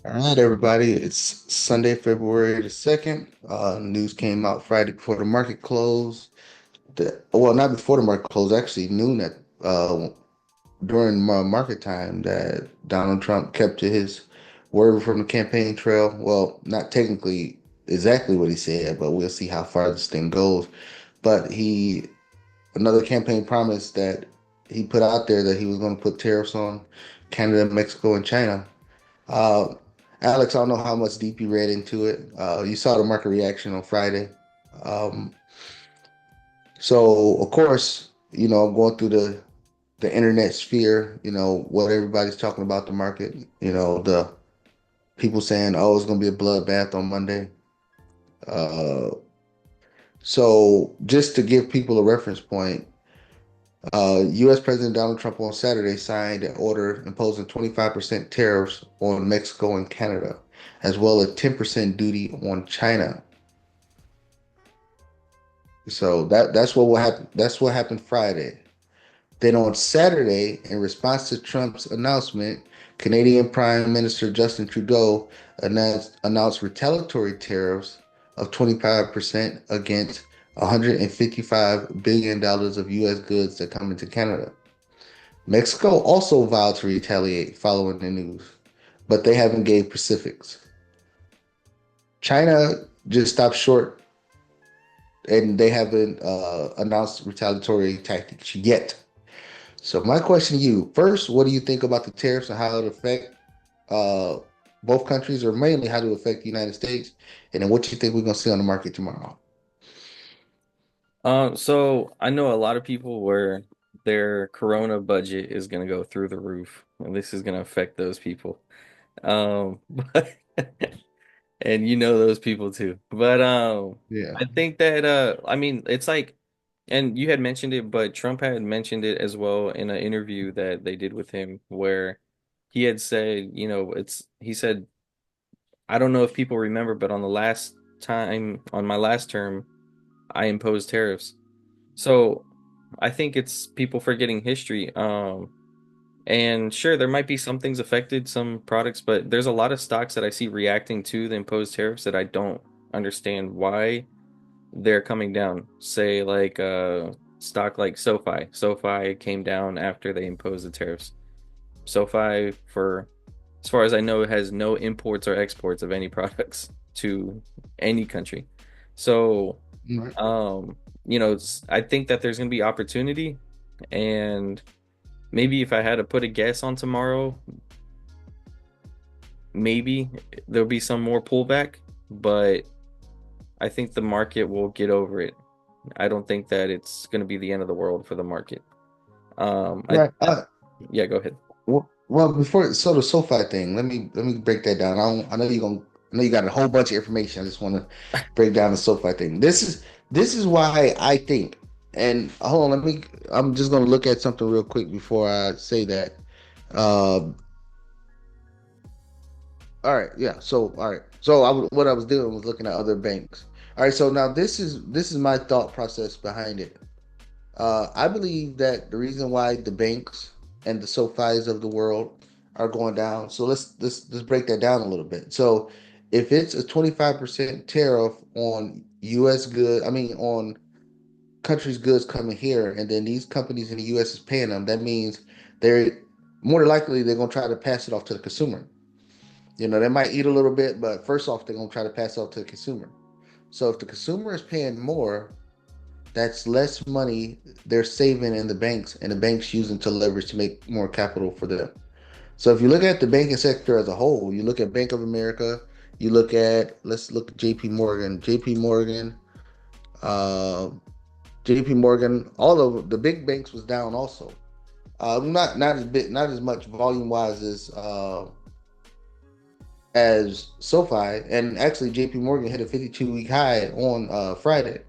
All right, everybody. It's Sunday, February the 2nd. News came out Friday before the market closed. Well, not before the market closed, actually noon during market time that Donald Trump kept to his word from the campaign trail. Well, not technically exactly what he said, but we'll see how far this thing goes. But another campaign promise that he put out there that he was going to put tariffs on Canada, Mexico, and China. Uh, Alex, I don't know how much deep you read into it. You saw the market reaction on Friday. Um, so of course, I'm going through the internet sphere, what everybody's talking about the market, the people saying, oh, it's going to be a bloodbath on Monday. Uh, so just to give people a reference point, U.S. President Donald Trump on Saturday signed an order imposing 25% tariffs on Mexico and Canada, as well as 10% duty on China. So that's what will happen. That's what happened Friday. Then on Saturday, in response to Trump's announcement, Canadian Prime Minister Justin Trudeau announced retaliatory tariffs of 25% against $155 billion of U.S. goods that come into Canada. Mexico also vowed to retaliate following the news, but they haven't gave specifics. China just stopped short and they haven't announced retaliatory tactics yet. So my question to you, first, what do you think about the tariffs and how it affect uh, both countries, or mainly how to affect the United States? And then what do you think we're going to see on the market tomorrow? So I know a lot of people where their Corona budget is going to go through the roof, and this is going to affect those people. But and you know those people too. But Yeah. I think that I mean it's like, and you had mentioned it, but Trump had mentioned it as well in an interview that they did with him, where he had said, he said, I don't know if people remember, but on the last time on my last term, I imposed tariffs. So I think it's people forgetting history. And sure, there might be some things affected, some products, but there's a lot of stocks that I see reacting to the imposed tariffs that I don't understand why they're coming down. Say like stock like SoFi. SoFi came down after they imposed the tariffs. SoFi, for as far as I know, has no imports or exports of any products to any country. So Right. um, I think that there's gonna be opportunity, and maybe if I had to put a guess on tomorrow, maybe there'll be some more pullback, but I think the market will get over it. I don't think that it's gonna be the end of the world for the market. I Right. Yeah, go ahead. Well, before so the SoFi thing, let me break that down. I know I know you got a whole bunch of information. I just want to break down the SoFi thing. This is why I think. And hold on, I'm just gonna look at something real quick before I say that. Uh, all right, yeah. So all right, so what I was doing was looking at other banks. All right, so now this is my thought process behind it. I believe that the reason why the banks and the SoFis of the world are going down. So let's break that down a little bit. So if it's a 25% tariff on U.S. goods, I mean on countries' goods coming here, and then these companies in the U.S. is paying them, that means they're more likely they're gonna try to pass it off to the consumer. They might eat a little bit, but first off, they're gonna try to pass it off to the consumer. So if the consumer is paying more, that's less money they're saving in the banks, and the banks using to leverage to make more capital for them. So if you look at the banking sector as a whole, you look at Bank of America, let's look at uh, JP Morgan, all of the big banks was down also. Not as big, not as much volume wise as SoFi, and actually JP Morgan hit a 52-week high on Friday.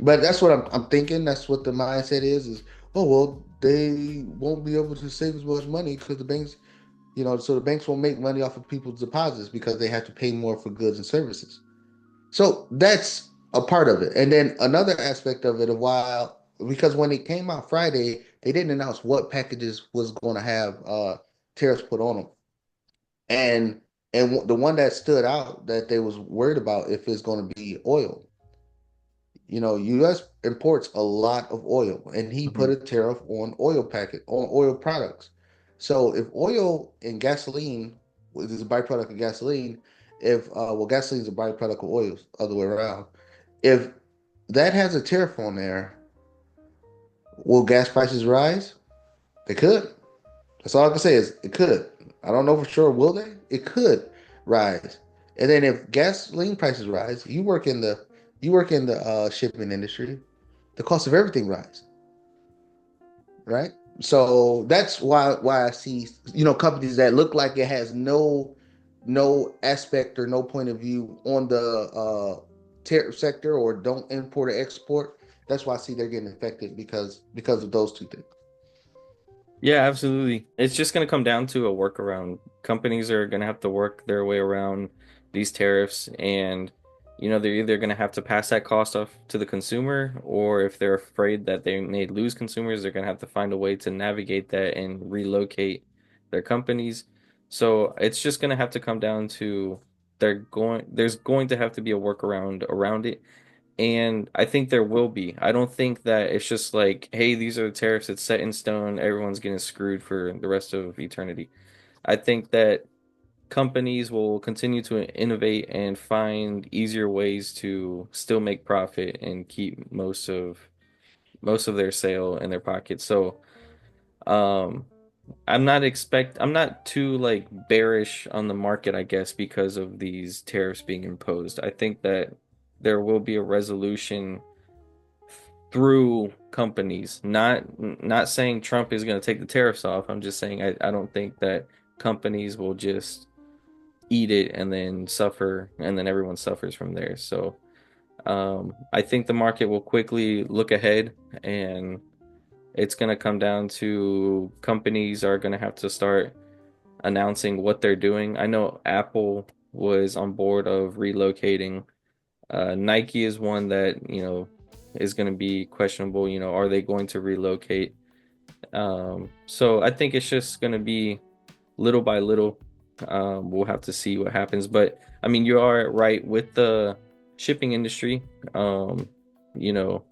But that's what I'm thinking. That's what the mindset is oh well, they won't be able to save as much money because the banks, so the banks won't make money off of people's deposits because they have to pay more for goods and services. So that's a part of it. And then another aspect of it, a while because when it came out Friday, they didn't announce what packages was going to have tariffs put on them. And And the one that stood out that they was worried about if it's going to be oil. U.S. imports a lot of oil, and he put Mhm. a tariff on oil products. So if oil and gasoline, which is a byproduct of gasoline, if well, gasoline is a byproduct of oil, other way around. If that has a tariff on there, will gas prices rise? They could. That's all I can say is it could. I don't know for sure. Will they? It could rise. And then if gasoline prices rise, you work in the shipping industry. The cost of everything rise, right? So that's why I see companies that look like it has no aspect or no point of view on the tariff sector or don't import or export. That's why I see they're getting affected because of those two things. Yeah, absolutely. It's just going to come down to a workaround. Companies are going to have to work their way around these tariffs, and they're either going to have to pass that cost off to the consumer, or if they're afraid that they may lose consumers, they're going to have to find a way to navigate that and relocate their companies. So it's just going to have to come down to there's going to have to be a workaround around it. And I think there will be. I don't think that it's just like, hey, these are the tariffs, it's set in stone, everyone's getting screwed for the rest of eternity. I think that companies will continue to innovate and find easier ways to still make profit and keep most of their sale in their pocket. So, um, I'm not too like bearish on the market, I guess, because of these tariffs being imposed. I think that there will be a resolution through companies. Not saying Trump is going to take the tariffs off. I'm just saying I don't think that companies will just eat it and then suffer and then everyone suffers from there. So I think the market will quickly look ahead, and it's going to come down to companies are going to have to start announcing what they're doing. I know Apple was on board of relocating. Nike is one that, is going to be questionable. Are they going to relocate? So I think it's just going to be little by little. We'll have to see what happens. But I mean, you are right with the shipping industry. Um, you know,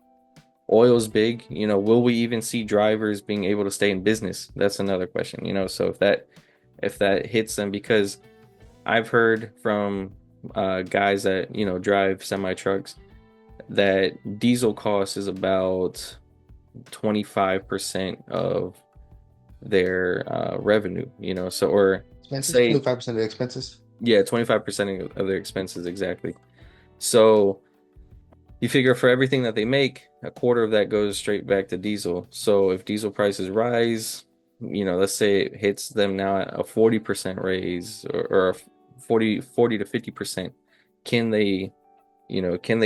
Oil's big. Will we even see drivers being able to stay in business? That's another question. So if that hits them, because I've heard from guys that drive semi trucks that diesel cost is about 25% of their revenue, so or Expenses, say 25% of the expenses. yeah, 25% of their expenses exactly. So you figure for everything that they make, a quarter of that goes straight back to diesel. So if diesel prices rise, let's say it hits them now at a 40% raise, or a 40 to 50%, can they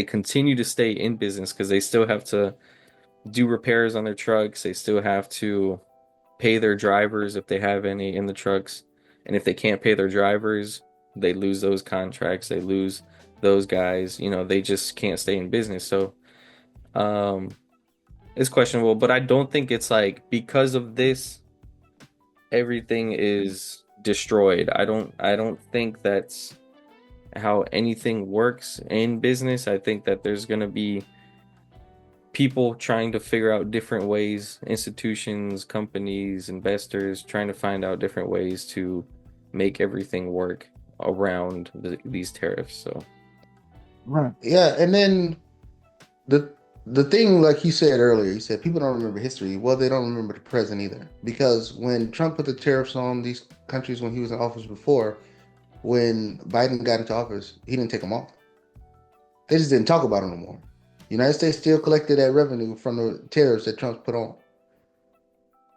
continue to stay in business? Because they still have to do repairs on their trucks. They still have to pay their drivers if they have any in the trucks. And if they can't pay their drivers, they lose those contracts. They lose those guys. They just can't stay in business. So, um, it's questionable, but I don't think it's like because of this, everything is destroyed. I don't think that's how anything works in business. I think that there's going to be people trying to figure out different ways, institutions, companies, investors trying to find out different ways to make everything work around these tariffs. So, Right. Yeah, and then the the thing, like you said earlier, you said people don't remember history. Well, they don't remember the present either, because when Trump put the tariffs on these countries when he was in office before, when Biden got into office, he didn't take them off. They just didn't talk about them no more. United States still collected that revenue from the tariffs that Trump put on.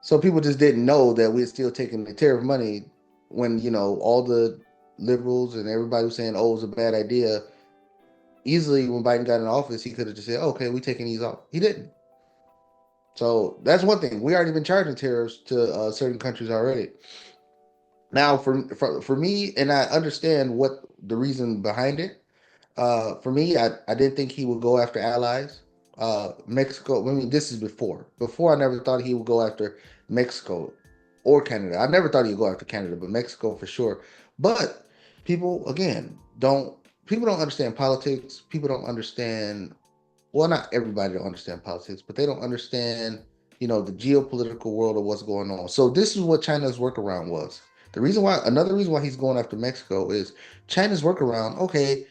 So people just didn't know that we're still taking the tariff money when, all the liberals and everybody was saying, oh, it was a bad idea. Easily, when Biden got in office, he could have just said, okay, we're taking these off. He didn't. So that's one thing. We already been charging tariffs to certain countries already. Now, for me, and I understand what the reason behind it. For me, I didn't think he would go after allies. Mexico. I mean, this is before. Before, I never thought he would go after Mexico or Canada. I never thought he'd go after Canada, but Mexico for sure. But People again don't people don't understand politics. People don't understand, well, not everybody don't understand politics, but they don't understand, the geopolitical world of what's going on. So this is what China's workaround was. Another reason why he's going after Mexico is China's workaround. Okay,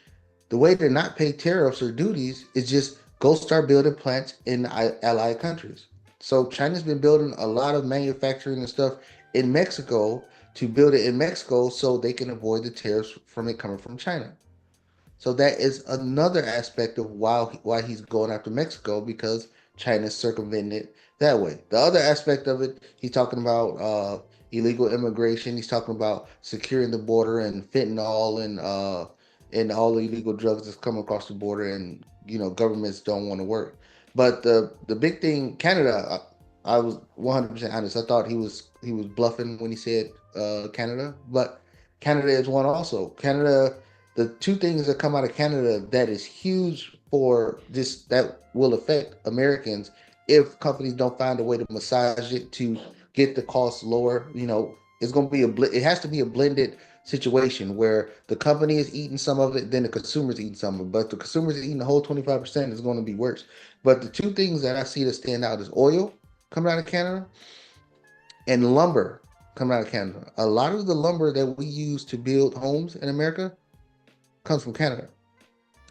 the way to not pay tariffs or duties is just go start building plants in allied countries. So China's been building a lot of manufacturing and stuff in Mexico to build it in Mexico so they can avoid the tariffs from it coming from China. So that is another aspect of why he's going after Mexico, because China's circumventing it that way. The other aspect of it, he's talking about illegal immigration. He's talking about securing the border and fentanyl and all the illegal drugs that's coming across the border, and governments don't want to work. But the big thing, Canada, I was 100% honest. I thought he was bluffing when he said Canada, but Canada is one also. Canada, the two things that come out of Canada that is huge for this, that will affect Americans if companies don't find a way to massage it to get the costs lower. It's going to be it has to be a blended situation where the company is eating some of it, then the consumer's eating some of it. But the consumer's eating the whole 25% is going to be worse. But the two things that I see that stand out is oil coming out of Canada and lumber coming out of Canada. A lot of the lumber that we use to build homes in America comes from Canada.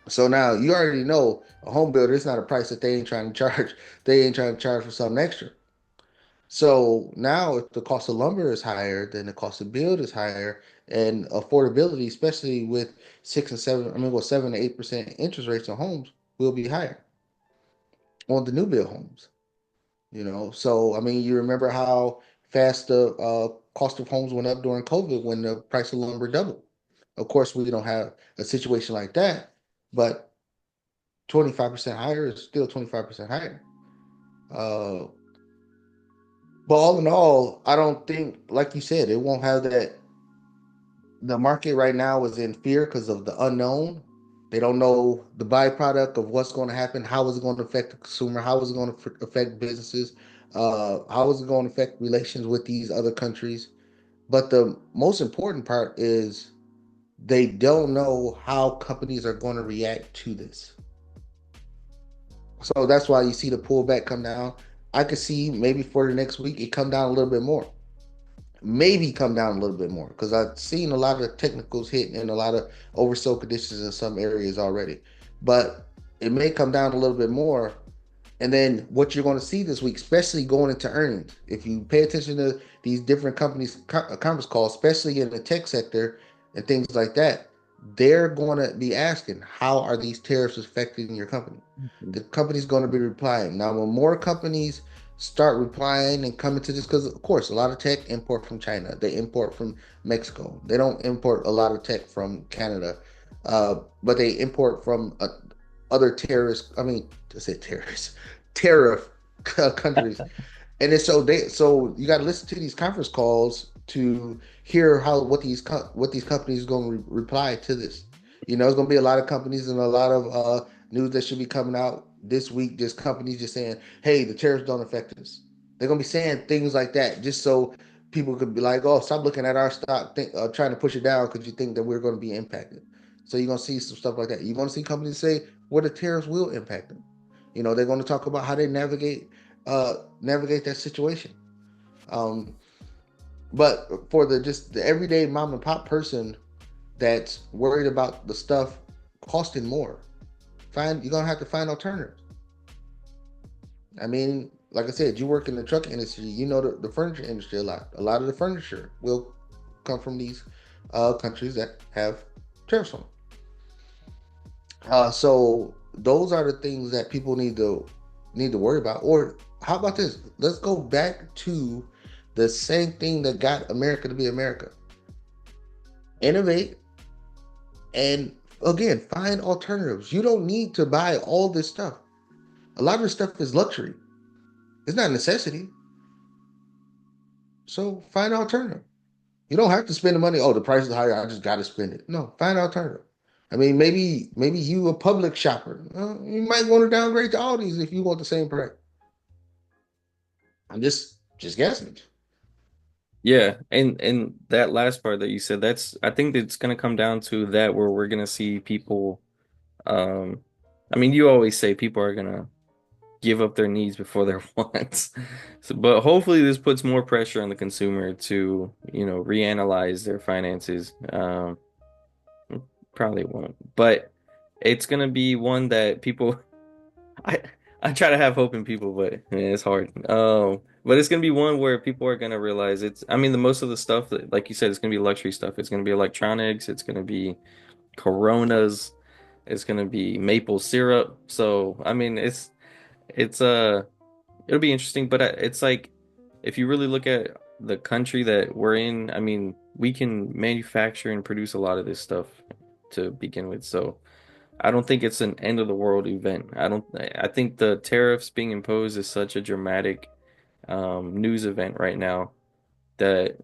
So now you already know a home builder, it's not a price that they ain't trying to charge. They ain't trying to charge for something extra. So now if the cost of lumber is higher, then the cost of build is higher, and affordability, especially with 7 to 8% interest rates on homes, will be higher on the new build homes. So I mean, you remember how fast the cost of homes went up during COVID when the price of lumber doubled. Of course, we don't have a situation like that, but 25% higher is still 25% higher. Uh, but all in all, I don't think, like you said, it won't have that. The market right now is in fear because of the unknown. They don't know the byproduct of what's going to happen. How is it going to affect the consumer? How is it going to affect businesses? How is it going to affect relations with these other countries? But the most important part is they don't know how companies are going to react to this. So that's why you see the pullback come down. I could see maybe for the next week it come down a little bit more. Maybe come down a little bit more because I've seen a lot of technicals hit and a lot of oversold conditions in some areas already. But it may come down a little bit more. And then what you're going to see this week, especially going into earnings, if you pay attention to these different companies' conference calls, especially in the tech sector and things like that, they're going to be asking, how are these tariffs affecting your company? The company's going to be replying. Now, when more companies start replying and coming to this, because of course, a lot of tech import from China, they import from Mexico, they don't import a lot of tech from Canada, but they import from other terrorists. I mean, I said terrorists, tariff countries, and then so you got to listen to these conference calls to hear how what these companies are going to reply to this. It's going to be a lot of companies and a lot of news that should be coming out this week. Just companies just saying, "Hey, the tariffs don't affect us." They're going to be saying things like that just so people could be like, "Oh, stop looking at our stock, trying to push it down because you think that we're going to be impacted." So you're going to see some stuff like that. You're going to see companies say where the tariffs will impact them. They're going to talk about how they navigate that situation. Um, but for the everyday mom and pop person that's worried about the stuff costing more, you're gonna have to find alternatives. I mean, like I said, you work in the truck industry, the furniture industry a lot. A lot of the furniture will come from these countries that have tariffs on. So those are the things that people need to worry about. Or how about this? Let's go back to the same thing that got America to be America. Innovate and again find alternatives. You don't need to buy all this stuff. A lot of this stuff is luxury. It's not a necessity. So find an alternative. You don't have to spend the money. Oh, the price is higher. I just got to spend it. No, find an alternative. I mean, maybe you a public shopper. You might want to downgrade to Aldi's if you want the same price. I'm just guessing. Yeah, and that last part that you said, that's I think it's gonna come down to that where we're gonna see people um I mean you always say people are gonna give up their needs before their wants. So, but hopefully this puts more pressure on the consumer to, reanalyze their finances. Probably won't, but it's gonna be one that people I I try to have hope in people, but it's hard. But it's gonna be one where people are gonna realize it's. I mean, the most of the stuff that, like you said, it's gonna be luxury stuff. It's gonna be electronics. It's gonna be Coronas. It's gonna be maple syrup. So I mean, it's it'll be interesting. But it's like if you really look at the country that we're in, I mean, we can manufacture and produce a lot of this stuff to begin with. So. I don't think it's an end of the world event. I think the tariffs being imposed is such a dramatic news event right now that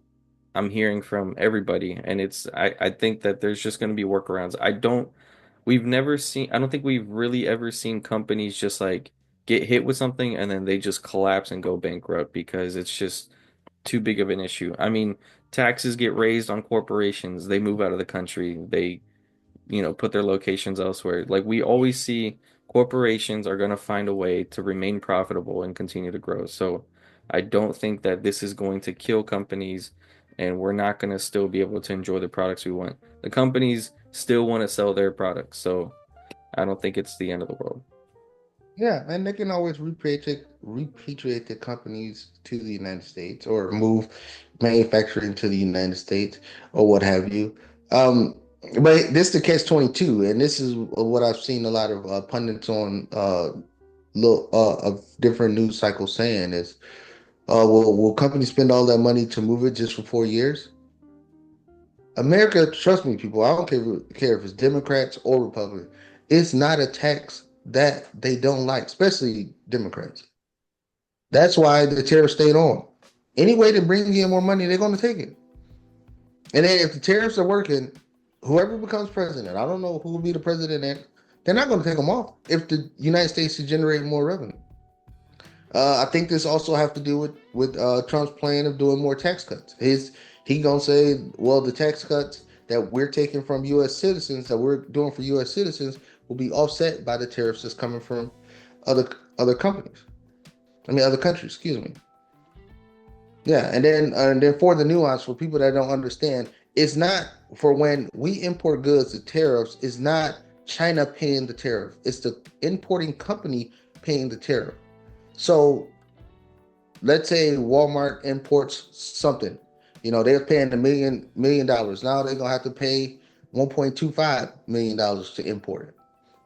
I'm hearing from everybody. And I think that there's just going to be workarounds. I don't think we've really ever seen companies just like get hit with something and then they just collapse and go bankrupt because it's just too big of an issue. I mean, taxes get raised on corporations, they move out of the country, they put their locations elsewhere. Like we always see corporations are going to find a way to remain profitable and continue to grow. So I don't think that this is going to kill companies and we're not going to still be able to enjoy the products we want. The companies still want to sell their products. So I don't think it's the end of the world. Yeah, and they can always repatriate the companies to the United States or move manufacturing to the United States or what have you. Um, but this is the catch 22, and this is what I've seen a lot of pundits on of different news cycles saying is, will companies spend all that money to move it just for 4 years? America, trust me, people, I don't care if it's Democrats or Republicans. It's not a tax that they don't like, especially Democrats. That's why the tariffs stayed on. Any way to bring in more money, they're going to take it. And then if the tariffs are working, whoever becomes president, I don't know who will be the president next, they're not going to take them off if the United States is generating more revenue. I think this also have to do with Trump's plan of doing more tax cuts. He gonna say, well, the tax cuts that we're taking from U.S. citizens that we're doing for U.S. citizens will be offset by the tariffs that's coming from other companies. I mean, other countries. Excuse me. Yeah, and then for the nuance for people that don't understand, it's not for when we import goods. The tariffs is not China paying the tariff. It's the importing company paying the tariff. So let's say Walmart imports something, they're paying $1 million. Now they're gonna have to pay $1.25 million to import it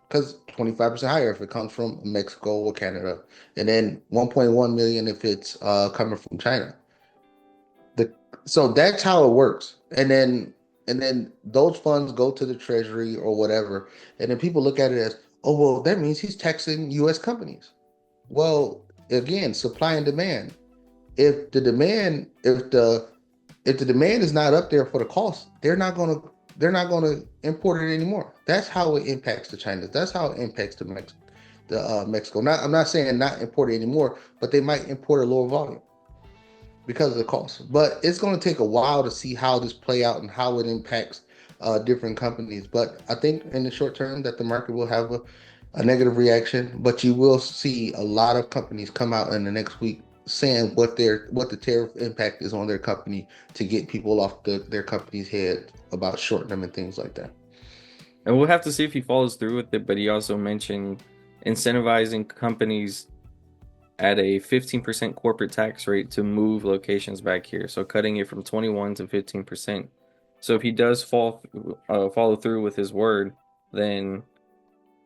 because 25% higher if it comes from Mexico or Canada, and then 1.1 million if it's coming from China. The So that's how it works, and then those funds go to the treasury or whatever, and then people look at it as, oh well, that means he's taxing U.S. companies. Well, again, supply and demand. If the demand is not up there for the cost, they're not gonna import it anymore. That's how it impacts the China. That's how it impacts the Mexico. Not I'm not saying not import it anymore, but they might import a lower volume because of the cost. But it's going to take a while to see how this play out and how it impacts different companies. But I think in the short term that the market will have a negative reaction, but you will see a lot of companies come out in the next week saying what the tariff impact is on their company to get people off their company's head about shorting them and things like that. And we'll have to see if he follows through with it, but he also mentioned incentivizing companies at a 15% corporate tax rate to move locations back here. So cutting it from 21 to 15%. So if he does follow through with his word, then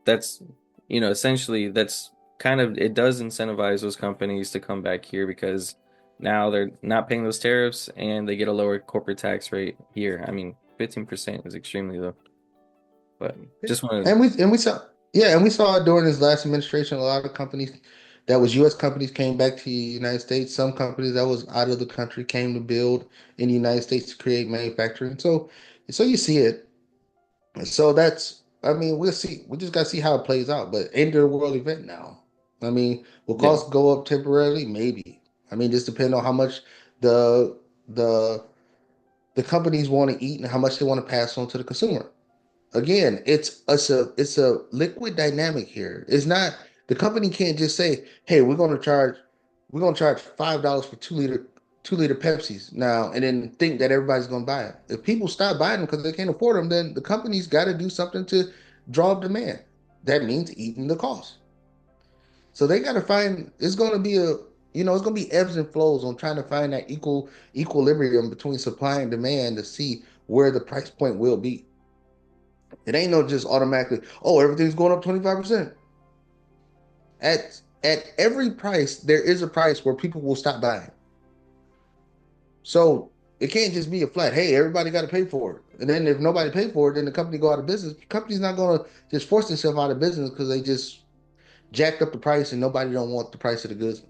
that's, essentially that's kind of it does incentivize those companies to come back here because now they're not paying those tariffs and they get a lower corporate tax rate here. I mean, 15% is extremely low, but just want And we saw it during his last administration. A lot of companies that was U.S. companies came back to the United States. Some companies that was out of the country came to build in the United States to create manufacturing. So you see it. So I mean, we'll see. We just got to see how it plays out. But end of the world event now. Will yeah. costs go up temporarily? Maybe. Just depend on how much the the the companies want to eat and how much they want to pass on to the consumer. Again, it's a liquid dynamic here. It's not the company can't just say, "Hey, we're going to charge $5 for 2 liter Pepsis now," and then think that everybody's going to buy it. If people stop buying them because they can't afford them, then the company's got to do something to draw up demand. That means eating the cost. So they got to find. It's going to be it's going to be ebbs and flows on trying to find that equilibrium between supply and demand to see where the price point will be. It ain't no just automatically, oh, everything's going up 25%. At every price, there is a price where people will stop buying. So it can't just be a flat, hey, everybody got to pay for it. And then if nobody pay for it, then the company go out of business. The company's not going to just force themselves out of business because they just jacked up the price and nobody don't want the price of the goods.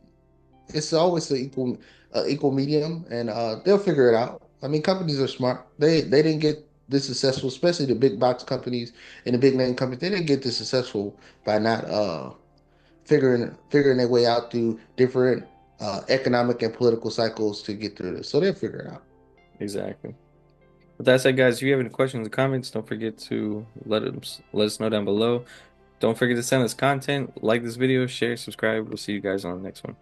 It's always an equal medium, and they'll figure it out. I mean, companies are smart. They didn't get this successful, especially the big box companies and the big name companies. They didn't get this successful by not figuring their way out through different economic and political cycles to get through this. So they'll figure it out. Exactly. With that said, guys, if you have any questions or comments, don't forget to let us know down below. Don't forget to send us content, like this video, share, subscribe. We'll see you guys on the next one.